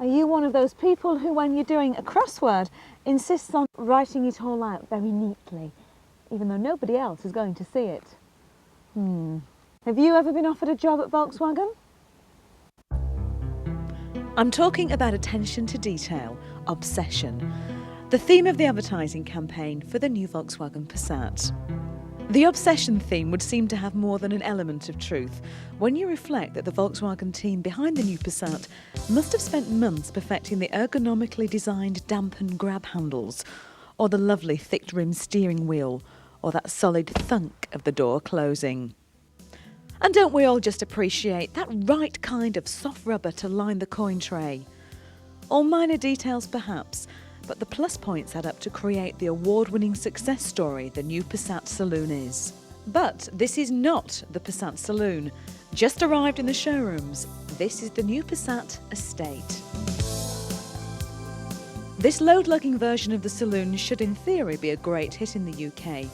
Are you one of those people who, when you're doing a crossword, insists on writing it all out very neatly, even though nobody else is going to see it? Have you ever been offered a job at Volkswagen? I'm talking about attention to detail, obsession, the theme of the advertising campaign for the new Volkswagen Passat. The obsession theme would seem to have more than an element of truth when you reflect that the Volkswagen team behind the new Passat must have spent months perfecting the ergonomically designed dampen grab handles, or the lovely thick-rimmed steering wheel, or that solid thunk of the door closing. And don't we all just appreciate that right kind of soft rubber to line the coin tray? All minor details perhaps, but the plus points add up to create the award-winning success story the new Passat saloon is. But this is not the Passat saloon. Just arrived in the showrooms, this is the new Passat estate. This load-lugging version of the saloon should in theory be a great hit in the UK,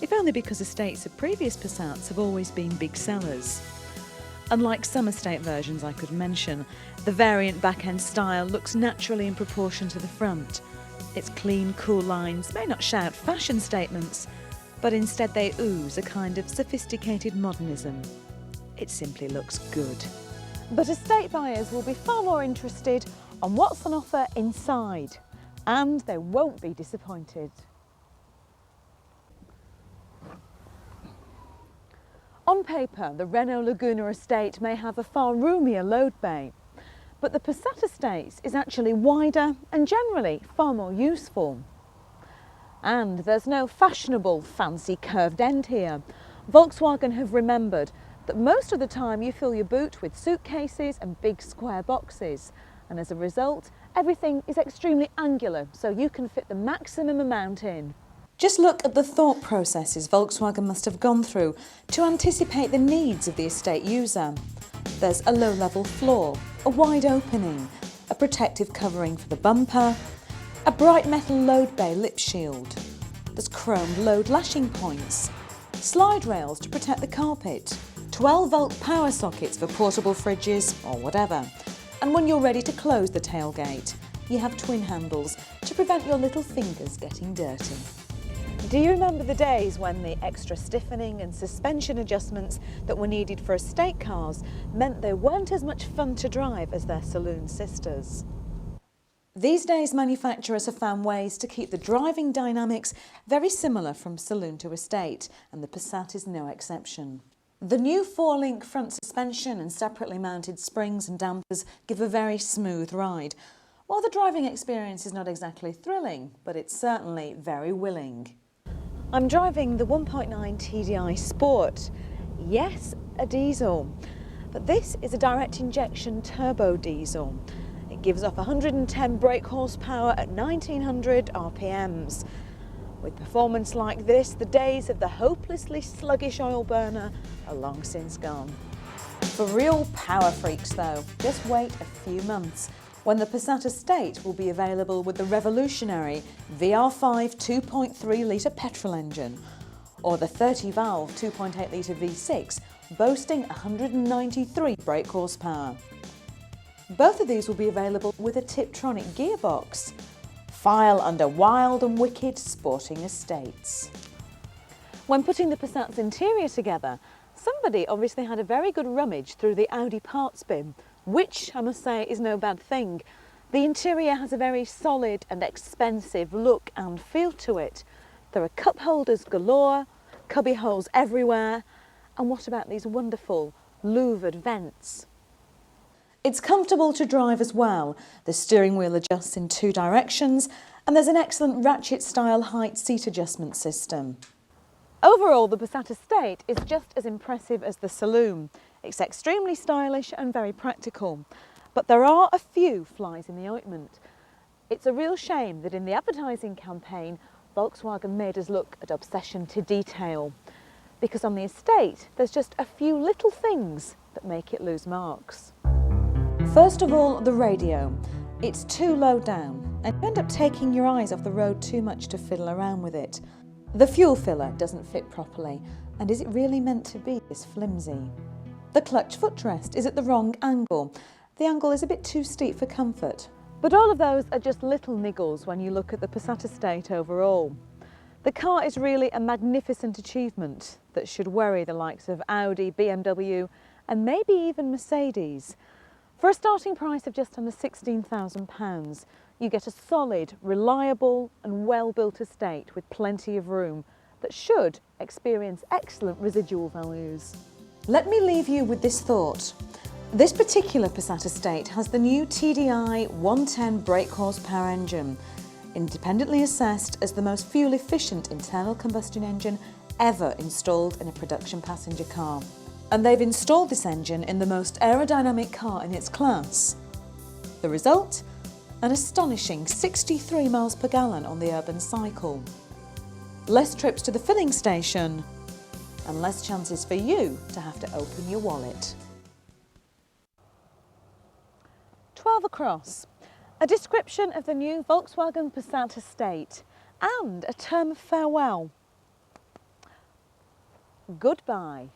if only because estates of previous Passats have always been big sellers. Unlike some estate versions I could mention, the variant back-end style looks naturally in proportion to the front. Its clean, cool lines may not shout fashion statements, but instead they ooze a kind of sophisticated modernism. It simply looks good. But estate buyers will be far more interested on what's on offer inside, and they won't be disappointed. On paper, the Renault Laguna estate may have a far roomier load bay, but the Passat estate is actually wider and generally far more useful. And there's no fashionable fancy curved end here. Volkswagen have remembered that most of the time you fill your boot with suitcases and big square boxes, and as a result everything is extremely angular, so you can fit the maximum amount in. Just look at the thought processes Volkswagen must have gone through to anticipate the needs of the estate user. There's a low-level floor, a wide opening, a protective covering for the bumper, a bright metal load bay lip shield. There's chromed load lashing points, slide rails to protect the carpet, 12-volt power sockets for portable fridges or whatever. And when you're ready to close the tailgate, you have twin handles to prevent your little fingers getting dirty. Do you remember the days when the extra stiffening and suspension adjustments that were needed for estate cars meant they weren't as much fun to drive as their saloon sisters? These days manufacturers have found ways to keep the driving dynamics very similar from saloon to estate, and the Passat is no exception. The new 4-link front suspension and separately mounted springs and dampers give a very smooth ride. While the driving experience is not exactly thrilling, but it's certainly very willing. I'm driving the 1.9 TDI Sport. Yes, a diesel, but this is a direct injection turbo diesel. It gives off 110 brake horsepower at 1900 RPMs. With performance like this, the days of the hopelessly sluggish oil burner are long since gone. For real power freaks though, just wait a few months when the Passat estate will be available with the revolutionary VR5 2.3 litre petrol engine, or the 30-valve 2.8 litre V6 boasting 193 brake horsepower. Both of these will be available with a Tiptronic gearbox. File under wild and wicked sporting estates. When putting the Passat's interior together, somebody obviously had a very good rummage through the Audi parts bin, which I must say is no bad thing. The interior has a very solid and expensive look and feel to it. There are cup holders galore, cubby holes everywhere, and what about these wonderful louvered vents? It's comfortable to drive as well. The steering wheel adjusts in 2 directions, and there's an excellent ratchet-style height seat adjustment system. Overall, the Passat estate is just as impressive as the saloon. It's extremely stylish and very practical, but there are a few flies in the ointment. It's a real shame that in the advertising campaign, Volkswagen made us look at obsession to detail, because on the estate, there's just a few little things that make it lose marks. First of all, the radio. It's too low down, and you end up taking your eyes off the road too much to fiddle around with it. The fuel filler doesn't fit properly, and is it really meant to be this flimsy? The clutch footrest is at the wrong angle, The angle is a bit too steep for comfort. But all of those are just little niggles when you look at the Passat estate overall. The car is really a magnificent achievement that should worry the likes of Audi, BMW and maybe even Mercedes. For a starting price of just under £16,000, you get a solid, reliable and well-built estate with plenty of room that should experience excellent residual values. Let me leave you with this thought. This particular Passat estate has the new TDI 110 brake horsepower engine, independently assessed as the most fuel-efficient internal combustion engine ever installed in a production passenger car. And they've installed this engine in the most aerodynamic car in its class. The result? An astonishing 63 miles per gallon on the urban cycle. Less trips to the filling station, and less chances for you to have to open your wallet. 12 across, a description of the new Volkswagen Passat estate and a term of farewell. Goodbye.